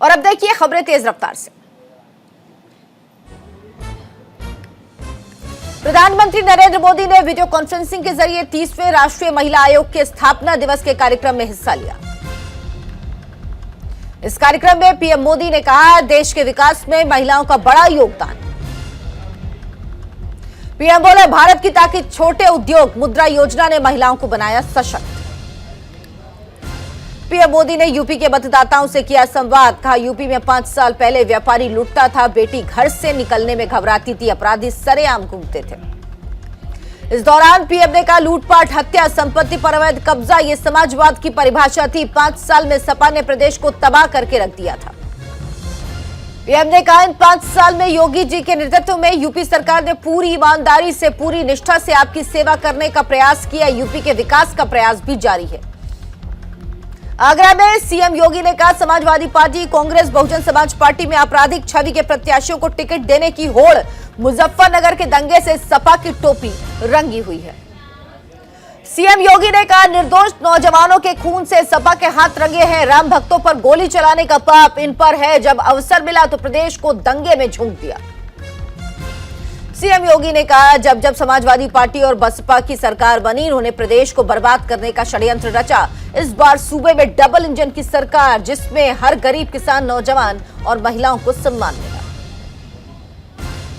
और अब देखिए खबरें तेज रफ्तार से। प्रधानमंत्री नरेंद्र मोदी ने वीडियो कॉन्फ्रेंसिंग के जरिए 30वें राष्ट्रीय महिला आयोग के स्थापना दिवस के कार्यक्रम में हिस्सा लिया। इस कार्यक्रम में पीएम मोदी ने कहा, देश के विकास में महिलाओं का बड़ा योगदान। पीएम बोले, भारत की ताकत छोटे उद्योग मुद्रा योजना ने महिलाओं को बनाया सशक्त। पीएम मोदी ने यूपी के मतदाताओं से किया संवाद, कहा यूपी में 5 साल पहले व्यापारी लूटता था, बेटी घर से निकलने में घबराती थी, अपराधी सरेआम घूमते थे। इस दौरान पीएम ने कहा, लूटपाट, हत्या, संपत्ति पर अवैध कब्जा ये समाजवाद की परिभाषा थी। 5 साल में सपा ने प्रदेश को तबाह करके रख दिया था। पीएम ने कहा, इन 5 साल में योगी जी के नेतृत्व में यूपी सरकार ने पूरी ईमानदारी से, पूरी निष्ठा से आपकी सेवा करने का प्रयास किया। यूपी के विकास का प्रयास भी जारी है। आगरा में सीएम योगी ने कहा, समाजवादी पार्टी, कांग्रेस, बहुजन समाज पार्टी में आपराधिक छवि के प्रत्याशियों को टिकट देने की होड़। मुजफ्फरनगर के दंगे से सपा की टोपी रंगी हुई है। सीएम योगी ने कहा, निर्दोष नौजवानों के खून से सपा के हाथ रंगे हैं। राम भक्तों पर गोली चलाने का पाप इन पर है। जब अवसर मिला तो प्रदेश को दंगे में झोंक दिया। सीएम योगी ने कहा, जब जब समाजवादी पार्टी और बसपा की सरकार बनी, उन्होंने प्रदेश को बर्बाद करने का षड्यंत्र रचा। इस बार सूबे में डबल इंजन की सरकार, जिसमें हर गरीब किसान, नौजवान और महिलाओं को सम्मान मिला।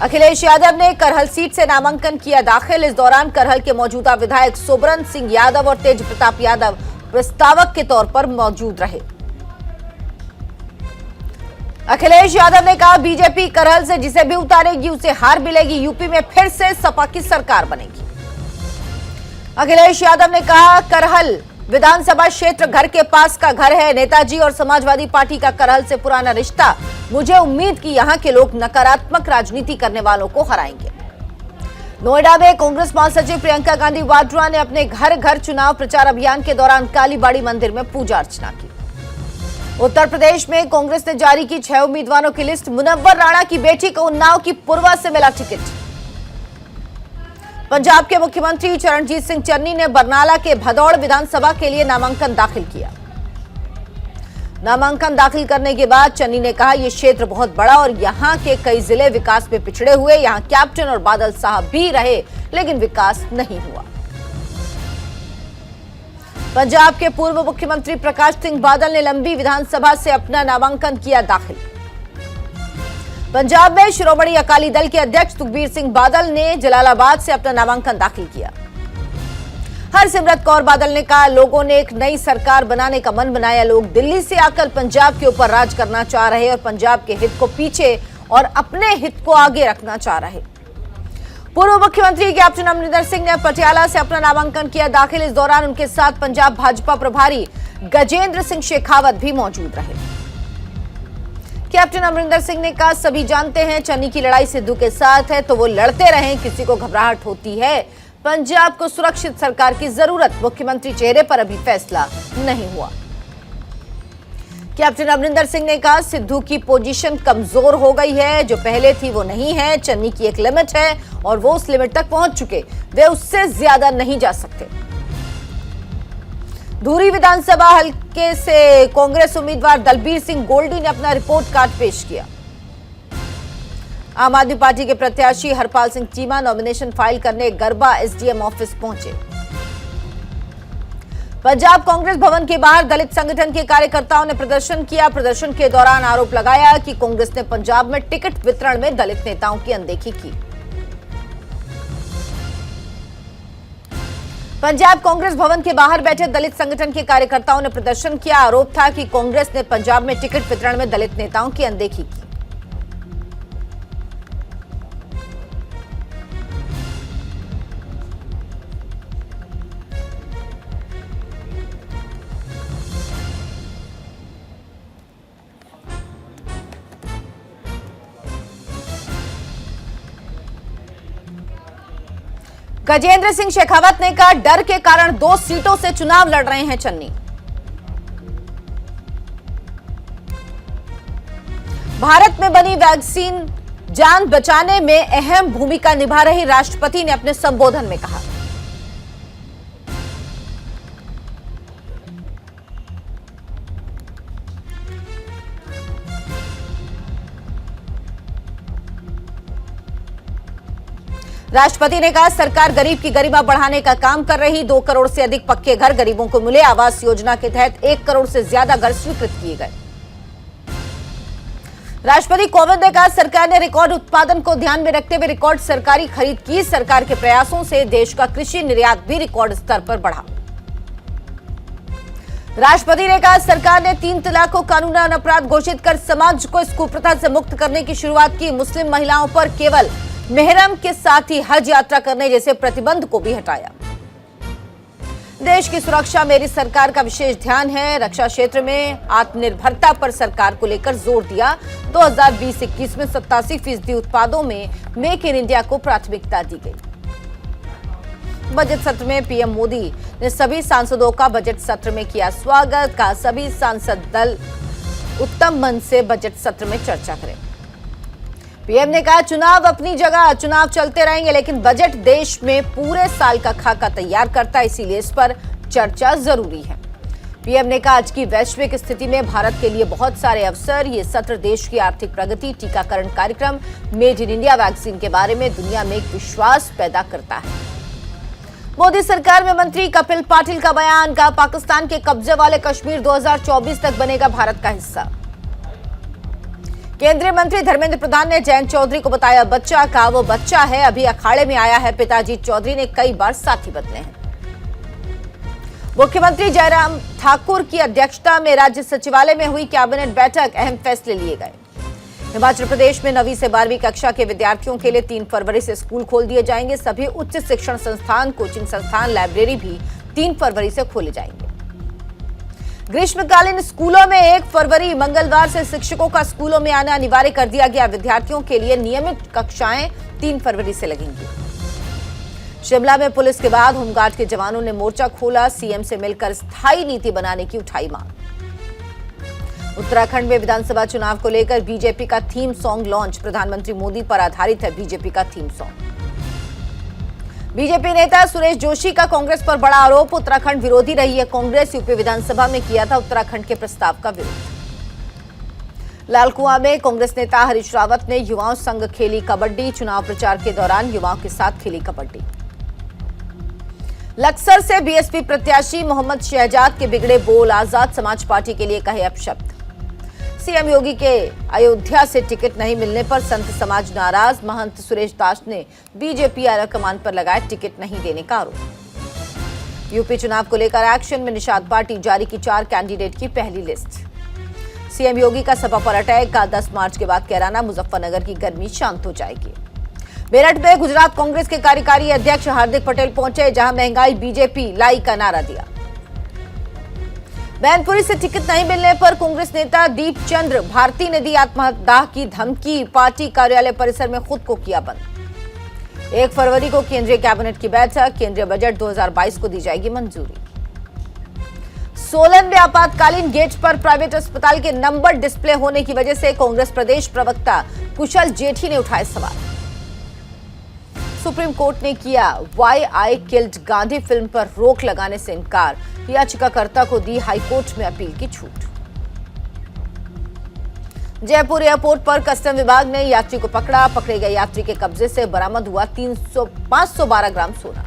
अखिलेश यादव ने करहल सीट से नामांकन किया दाखिल। इस दौरान करहल के मौजूदा विधायक सोबरन सिंह यादव और तेज प्रताप यादव प्रस्तावक के तौर पर मौजूद रहे। अखिलेश यादव ने कहा, बीजेपी करहल से जिसे भी उतारेगी उसे हार मिलेगी। यूपी में फिर से सपा की सरकार बनेगी। अखिलेश यादव ने कहा, करहल विधानसभा क्षेत्र घर के पास का घर है। नेताजी और समाजवादी पार्टी का करहल से पुराना रिश्ता। मुझे उम्मीद कि यहां के लोग नकारात्मक राजनीति करने वालों को हराएंगे। नोएडा में कांग्रेस महासचिव प्रियंका गांधी वाड्रा ने अपने घर घर चुनाव प्रचार अभियान के दौरान कालीबाड़ी मंदिर में पूजा अर्चना की। उत्तर प्रदेश में कांग्रेस ने जारी की 6 उम्मीदवारों की लिस्ट। मुनव्वर राणा की बेटी को उन्नाव की पूर्वा से मिला टिकट। पंजाब के मुख्यमंत्री चरणजीत सिंह चन्नी ने बरनाला के भदौड़ विधानसभा के लिए नामांकन दाखिल किया। नामांकन दाखिल करने के बाद चन्नी ने कहा, यह क्षेत्र बहुत बड़ा और यहां के कई जिले विकास में पिछड़े हुए। यहां कैप्टन और बादल साहब भी रहे, लेकिन विकास नहीं हुआ। पंजाब के पूर्व मुख्यमंत्री प्रकाश सिंह बादल ने लंबी विधानसभा से अपना नामांकन किया दाखिल। पंजाब में शिरोमणि अकाली दल के अध्यक्ष सुखबीर सिंह बादल ने जलालाबाद से अपना नामांकन दाखिल किया। हरसिमरत कौर बादल ने कहा, लोगों ने एक नई सरकार बनाने का मन बनाया। लोग दिल्ली से आकर पंजाब के ऊपर राज करना चाह रहे और पंजाब के हित को पीछे और अपने हित को आगे रखना चाह रहे। पूर्व मुख्यमंत्री कैप्टन अमरिंदर सिंह ने पटियाला से अपना नामांकन किया दाखिल। इस दौरान उनके साथ पंजाब भाजपा प्रभारी गजेंद्र सिंह शेखावत भी मौजूद रहे। कैप्टन अमरिंदर सिंह ने कहा, सभी जानते हैं चन्नी की लड़ाई सिद्धू के साथ है, तो वो लड़ते रहें, किसी को घबराहट होती है। पंजाब को सुरक्षित सरकार की जरूरत। मुख्यमंत्री चेहरे पर अभी फैसला नहीं हुआ। कैप्टन अमरिंदर सिंह ने कहा, सिद्धू की पोजीशन कमजोर हो गई है, जो पहले थी वो नहीं है। चन्नी की एक लिमिट है और वो उस लिमिट तक पहुंच चुके, वे उससे ज्यादा नहीं जा सकते। धूरी विधानसभा हल्के से कांग्रेस उम्मीदवार दलबीर सिंह गोल्डी ने अपना रिपोर्ट कार्ड पेश किया। आम आदमी पार्टी के प्रत्याशी हरपाल सिंह चीमा नॉमिनेशन फाइल करने गरबा एसडीएम ऑफिस पहुंचे। पंजाब कांग्रेस भवन के बाहर दलित संगठन के कार्यकर्ताओं ने प्रदर्शन किया। प्रदर्शन के दौरान आरोप लगाया कि कांग्रेस ने पंजाब में टिकट वितरण में दलित नेताओं की अनदेखी की। पंजाब कांग्रेस भवन के बाहर बैठे दलित संगठन के कार्यकर्ताओं ने प्रदर्शन किया। आरोप था कि कांग्रेस ने पंजाब में टिकट वितरण में दलित नेताओं की अनदेखी की। गजेंद्र सिंह शेखावत ने कहा, डर के कारण 2 सीटों से चुनाव लड़ रहे हैं चन्नी। भारत में बनी वैक्सीन जान बचाने में अहम भूमिका निभा रही, राष्ट्रपति ने अपने संबोधन में कहा। राष्ट्रपति ने कहा सरकार गरीब की गरिमा बढ़ाने का काम कर रही। 2 करोड़ से अधिक पक्के घर गरीबों को मिले। आवास योजना के तहत 1 करोड़ से ज्यादा घर स्वीकृत किए गए। राष्ट्रपति कोविंद ने कहा सरकार ने रिकॉर्ड उत्पादन को ध्यान में रखते हुए रिकॉर्ड सरकारी खरीद की। सरकार के प्रयासों से देश का कृषि निर्यात भी रिकॉर्ड स्तर पर बढ़ा। राष्ट्रपति ने कहा सरकार ने 3 तलाक को कानूनन अपराध घोषित कर समाज को इस कुप्रथा से मुक्त करने की शुरुआत की। मुस्लिम महिलाओं पर केवल मेहरम के साथ ही हज यात्रा करने जैसे प्रतिबंध को भी हटाया। देश की सुरक्षा मेरी सरकार का विशेष ध्यान है। रक्षा क्षेत्र में आत्मनिर्भरता पर सरकार को लेकर जोर दिया। 2020-21 में 87% उत्पादों में मेक इन इंडिया को प्राथमिकता दी गई। बजट सत्र में पीएम मोदी ने सभी सांसदों का बजट सत्र में किया स्वागत। कहा सभी सांसद दल उत्तम मन से बजट सत्र में चर्चा करें। पीएम ने कहा चुनाव अपनी जगह, चुनाव चलते रहेंगे, लेकिन बजट देश में पूरे साल का खाका तैयार करता है, इसीलिए इस पर चर्चा जरूरी है। पीएम ने कहा आज की वैश्विक स्थिति में भारत के लिए बहुत सारे अवसर। ये सत्र देश की आर्थिक प्रगति, टीकाकरण कार्यक्रम, मेड इन इंडिया वैक्सीन के बारे में दुनिया में एक विश्वास पैदा करता है। मोदी सरकार में मंत्री कपिल पाटिल का बयान। कहा पाकिस्तान के कब्जे वाले कश्मीर 2024 तक बनेगा भारत का हिस्सा। केंद्रीय मंत्री धर्मेंद्र प्रधान ने जयंत चौधरी को बताया बच्चा। कहा वो बच्चा है, अभी अखाड़े में आया है। पिताजी चौधरी ने कई बार साथी बदले हैं। मुख्यमंत्री जयराम ठाकुर की अध्यक्षता में राज्य सचिवालय में हुई कैबिनेट बैठक, अहम फैसले लिए गए। हिमाचल प्रदेश में 9वीं से 12वीं कक्षा के विद्यार्थियों के लिए 3 फरवरी से स्कूल खोल दिए जाएंगे। सभी उच्च शिक्षण संस्थान, कोचिंग संस्थान, लाइब्रेरी भी 3 फरवरी से खोले जाएंगे। ग्रीष्मकालीन स्कूलों में 1 फरवरी मंगलवार से शिक्षकों का स्कूलों में आना अनिवार्य कर दिया गया। विद्यार्थियों के लिए नियमित कक्षाएं 3 फरवरी से लगेंगी। शिमला में पुलिस के बाद होमगार्ड के जवानों ने मोर्चा खोला। सीएम से मिलकर स्थायी नीति बनाने की उठाई मांग। उत्तराखंड में विधानसभा चुनाव को लेकर बीजेपी का थीम सॉन्ग लॉन्च। प्रधानमंत्री मोदी पर आधारित है बीजेपी का थीम सॉन्ग। बीजेपी नेता सुरेश जोशी का कांग्रेस पर बड़ा आरोप। उत्तराखंड विरोधी रही है कांग्रेस। यूपी विधानसभा में किया था उत्तराखंड के प्रस्ताव का विरोध। लालकुआं में कांग्रेस नेता हरीश रावत ने युवाओं संग खेली कबड्डी। चुनाव प्रचार के दौरान युवाओं के साथ खेली कबड्डी। लक्सर से बीएसपी प्रत्याशी मोहम्मद शहजाद के बिगड़े बोल। आजाद समाज पार्टी के लिए कहे अपशब्द। सीएम योगी के अयोध्या से टिकट नहीं मिलने पर संत समाज नाराज। महंत सुरेश दास ने बीजेपी आलाकमान पर लगाया टिकट नहीं देने का आरोप। यूपी चुनाव को लेकर एक्शन में निषाद पार्टी जारी की 4 कैंडिडेट की पहली लिस्ट। सीएम योगी का सपा पर अटैक। का 10 मार्च के बाद कैराना मुजफ्फरनगर की गर्मी शांत हो जाएगी। मेरठ में गुजरात कांग्रेस के कार्यकारी अध्यक्ष हार्दिक पटेल पहुंचे, जहां महंगाई बीजेपी लाई का नारा दिया। मैनपुरी से टिकट नहीं मिलने पर कांग्रेस नेता दीप चंद्र भारती ने दी आत्मदाह की धमकी। पार्टी कार्यालय परिसर में खुद को किया बंद। 1 फरवरी को केंद्रीय कैबिनेट की बैठक। केंद्रीय बजट 2022 को दी जाएगी मंजूरी। सोलन में आपातकालीन गेट पर प्राइवेट अस्पताल के नंबर डिस्प्ले होने की वजह से कांग्रेस प्रदेश प्रवक्ता कुशल जेठी ने उठाए सवाल। सुप्रीम कोर्ट ने किया why I killed Gandhi film पर रोक लगाने से इनकार। याचिकाकर्ता को दी हाईकोर्ट में अपील की छूट। जयपुर एयरपोर्ट पर कस्टम विभाग ने यात्री को पकड़ा। पकड़े गए यात्री के कब्जे से बरामद हुआ 512 ग्राम सोना।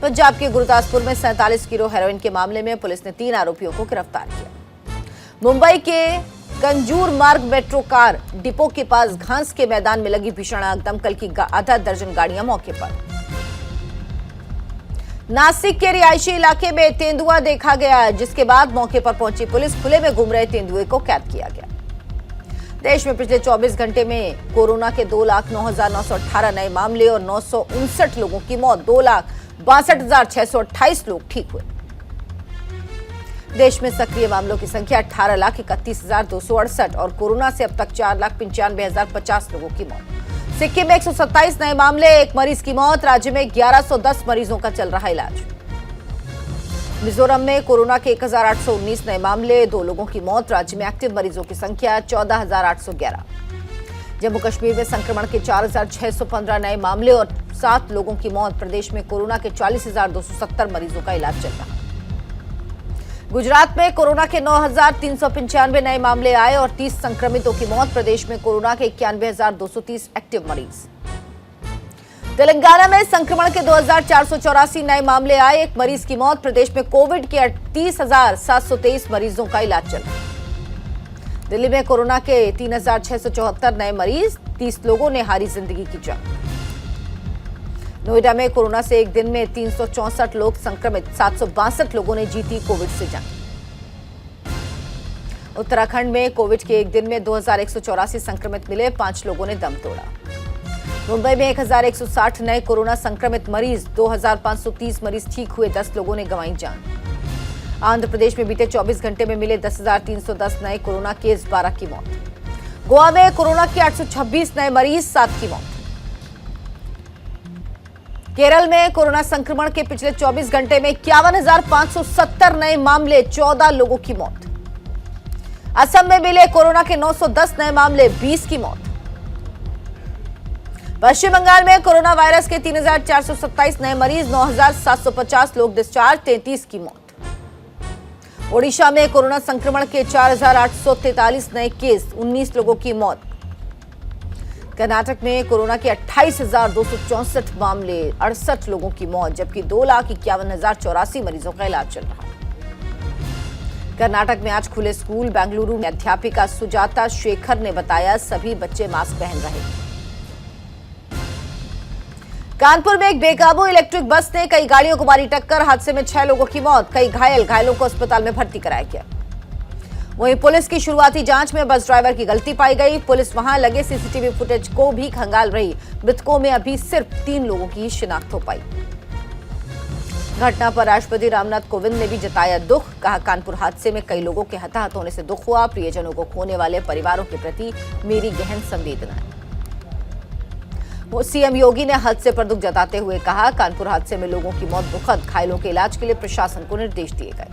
पंजाब के गुरदासपुर में 47 किलो हेरोइन के मामले में पुलिस ने 3 आरोपियों को गिरफ्तार किया। मुंबई के कंजूर मार्ग मेट्रो कार डिपो के पास घास के मैदान में लगी भीषण आग। दमकल की आधा दर्जन गाड़ियां मौके पर। नासिक के रिहायशी इलाके में तेंदुआ देखा गया, जिसके बाद मौके पर पहुंची पुलिस। खुले में घूम रहे तेंदुए को कैद किया गया। देश में पिछले 24 घंटे में कोरोना के 2,09,918 नए मामले और 959 लोगों की मौत। 2,62,628 लोग ठीक हुए। देश में सक्रिय मामलों की संख्या 18,31,268 और कोरोना से अब तक 4,95,050 लोगों की मौत। सिक्किम में 127 नए मामले, 1 मरीज की मौत। राज्य में 1110 मरीजों का चल रहा इलाज। मिजोरम में कोरोना के 1,819 नए मामले, 2 लोगों की मौत। राज्य में एक्टिव मरीजों की संख्या 14,811। जम्मू कश्मीर में संक्रमण के 4,615 नए मामले और 7 लोगों की मौत। प्रदेश में कोरोना के 40,270 मरीजों का इलाज चल रहा। गुजरात में कोरोना के 9,395 नए मामले आए और 30 संक्रमितों की मौत। प्रदेश में कोरोना के 91,230 एक्टिव मरीज। तेलंगाना में संक्रमण के 2484 नए मामले आए, एक मरीज की मौत। प्रदेश में कोविड के 38,723 मरीजों का इलाज चल रहा है। दिल्ली में कोरोना के 3,674 नए मरीज, 30 लोगों ने हारी जिंदगी की जंग। नोएडा में कोरोना से एक दिन में 364 लोग संक्रमित, 762 लोगों ने जीती कोविड से जंग। उत्तराखंड में कोविड के एक दिन में 2184 संक्रमित मिले, 5 लोगों ने दम तोड़ा। मुंबई में 1160 नए कोरोना संक्रमित मरीज, 2530 मरीज ठीक हुए, 10 लोगों ने गंवाई जान। आंध्र प्रदेश में बीते 24 घंटे में मिले 10,310 नए कोरोना केस, 12 की मौत। गोवा में कोरोना के 826 नए मरीज, 7 की मौत। केरल में कोरोना संक्रमण के पिछले 24 घंटे में 51,570 नए मामले, 14 लोगों की मौत। असम में मिले कोरोना के 910 नए मामले, 20 की मौत। पश्चिम बंगाल में कोरोना वायरस के 3,427 नए मरीज, 9,750 लोग डिस्चार्ज, 33 की मौत। ओडिशा में कोरोना संक्रमण के 4,843 नए केस, 19 लोगों की मौत। कर्नाटक में कोरोना के 28,264 मामले, 68 लोगों की मौत, जबकि 2,51,084 मरीजों का इलाज चल रहा है। कर्नाटक में आज खुले स्कूल। बेंगलुरु में अध्यापिका सुजाता शेखर ने बताया, सभी बच्चे मास्क पहन रहे। कानपुर में एक बेकाबू इलेक्ट्रिक बस ने कई गाड़ियों को मारी टक्कर, हादसे में 6 लोगों की मौत, कई घायलों को अस्पताल में भर्ती कराया गया। वहीं पुलिस की शुरुआती जांच में बस ड्राइवर की गलती पाई गई। पुलिस वहां लगे सीसीटीवी फुटेज को भी खंगाल रही। मृतकों में अभी सिर्फ 3 लोगों की शिनाख्त हो पाई। घटना पर राष्ट्रपति रामनाथ कोविंद ने भी जताया दुख, कहा कानपुर हादसे में कई लोगों के हताहत होने से दुख हुआ। प्रियजनों को खोने वाले परिवारों के प्रति मेरी गहन संवेदना है। सीएम योगी ने हादसे पर दुख जताते हुए कहा, कानपुर हादसे में लोगों की मौत दुखद, घायलों के इलाज के लिए प्रशासन को निर्देश दिए गए।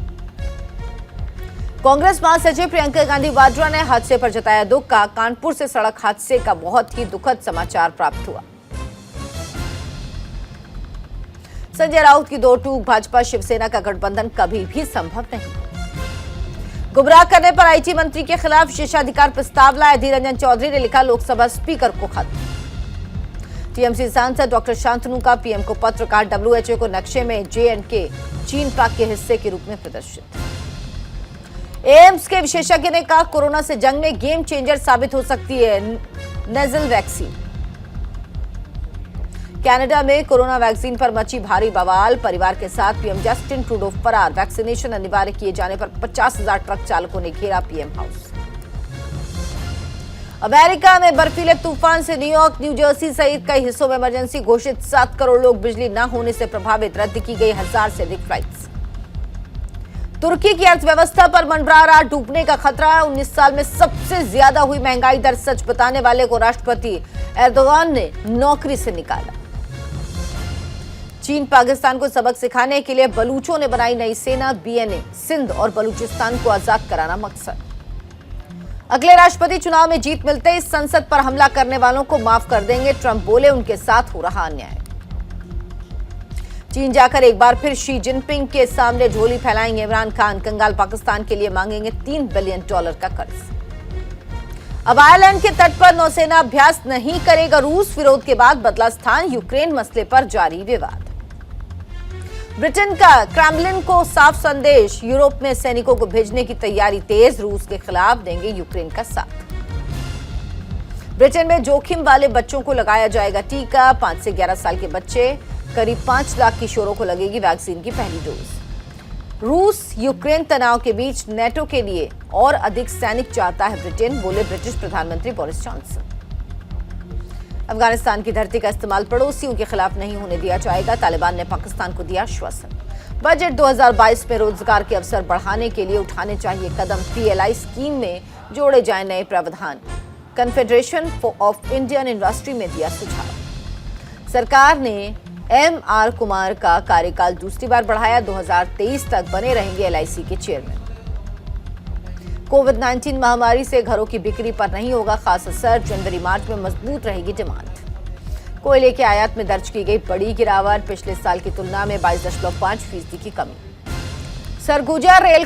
कांग्रेस महासचिव प्रियंका गांधी वाड्रा ने हादसे पर जताया दुख, कहा कानपुर से सड़क हादसे का बहुत ही दुखद समाचार प्राप्त हुआ। संजय राउत की दो टूक, भाजपा शिवसेना का गठबंधन कभी भी संभव नहीं। गुमराह करने पर आईटी मंत्री के खिलाफ विशेषाधिकार प्रस्ताव लाया। अधीर रंजन चौधरी ने लिखा लोकसभा स्पीकर को खत। टीएमसी सांसद डॉक्टर शांतनु का पीएम को पत्र, कहा डब्ल्यूएचओ को नक्शे में J&K चीन पाक के हिस्से के रूप में प्रदर्शित। एम्स के विशेषज्ञ ने कहा कोरोना से जंग में गेम चेंजर साबित हो सकती है नेजल वैक्सीन। कनाडा में कोरोना वैक्सीन पर मची भारी बवाल, परिवार के साथ पीएम जस्टिन ट्रूडो फरार। वैक्सीनेशन अनिवार्य किए जाने पर 50,000 ट्रक चालकों ने घेरा पीएम हाउस। अमेरिका में बर्फीले तूफान से न्यूयॉर्क, न्यू जर्सी सहित कई हिस्सों में इमरजेंसी घोषित। 7 करोड़ लोग बिजली न होने से प्रभावित, रद्द की गई 1000 से अधिक फ्लाइट्स। तुर्की की अर्थव्यवस्था पर मंडरा रहा डूबने का खतरा। 19 साल में सबसे ज्यादा हुई महंगाई दर, सच बताने वाले को राष्ट्रपति एर्दोगान ने नौकरी से निकाला। चीन पाकिस्तान को सबक सिखाने के लिए बलूचों ने बनाई नई सेना, BNA। सिंध और बलूचिस्तान को आजाद कराना मकसद। अगले राष्ट्रपति चुनाव में जीत मिलते ही संसद पर हमला करने वालों को माफ कर देंगे, ट्रंप बोले उनके साथ हो रहा अन्याय। चीन जाकर एक बार फिर शी जिनपिंग के सामने झोली फैलाएंगे इमरान खान। कंगाल पाकिस्तान के लिए मांगेंगे $3 बिलियन का कर्ज। अब आयरलैंड के तट पर नौसेना अभ्यास नहीं करेगा रूस। विरोध के बाद बदला स्थान, यूक्रेन मसले पर जारी विवाद। ब्रिटेन का क्रेमलिन को साफ संदेश, यूरोप में सैनिकों को भेजने की तैयारी तेज। रूस के खिलाफ देंगे यूक्रेन का साथ। ब्रिटेन में जोखिम वाले बच्चों को लगाया जाएगा टीका। 5 से 11 साल के बच्चे, करीब 5 लाख किशोरों को लगेगी वैक्सीन की पहली डोज। रूस यूक्रेन तनाव के बीच नेटो के लिए और अधिक सैनिक चाहता है ब्रिटेन, बोले ब्रिटिश प्रधानमंत्री बोरिस जॉनसन। अफगानिस्तान की धरती का इस्तेमाल पड़ोसियों के खिलाफ नहीं होने दिया जाएगा, तालिबान ने पाकिस्तान को दिया आश्वासन। बजट 2022 में रोजगार के अवसर बढ़ाने के लिए उठाने चाहिए कदम। PLI स्कीम में जोड़े जाए नए प्रावधान। कन्फेडरेशन ऑफ इंडियन इंडस्ट्री में दिया सुझाव। सरकार ने MR कुमार का कार्यकाल दूसरी बार बढ़ाया। 2023 तक बने रहेंगे LIC के चेयरमैन। कोविड-19 महामारी से घरों की बिक्री पर नहीं होगा खास असर। जनवरी-मार्च में मजबूत रहेगी डिमांड। कोयले के आयात में दर्ज की गई बड़ी गिरावट, पिछले साल की तुलना में 22.5% की कमी। सरगुजा रेल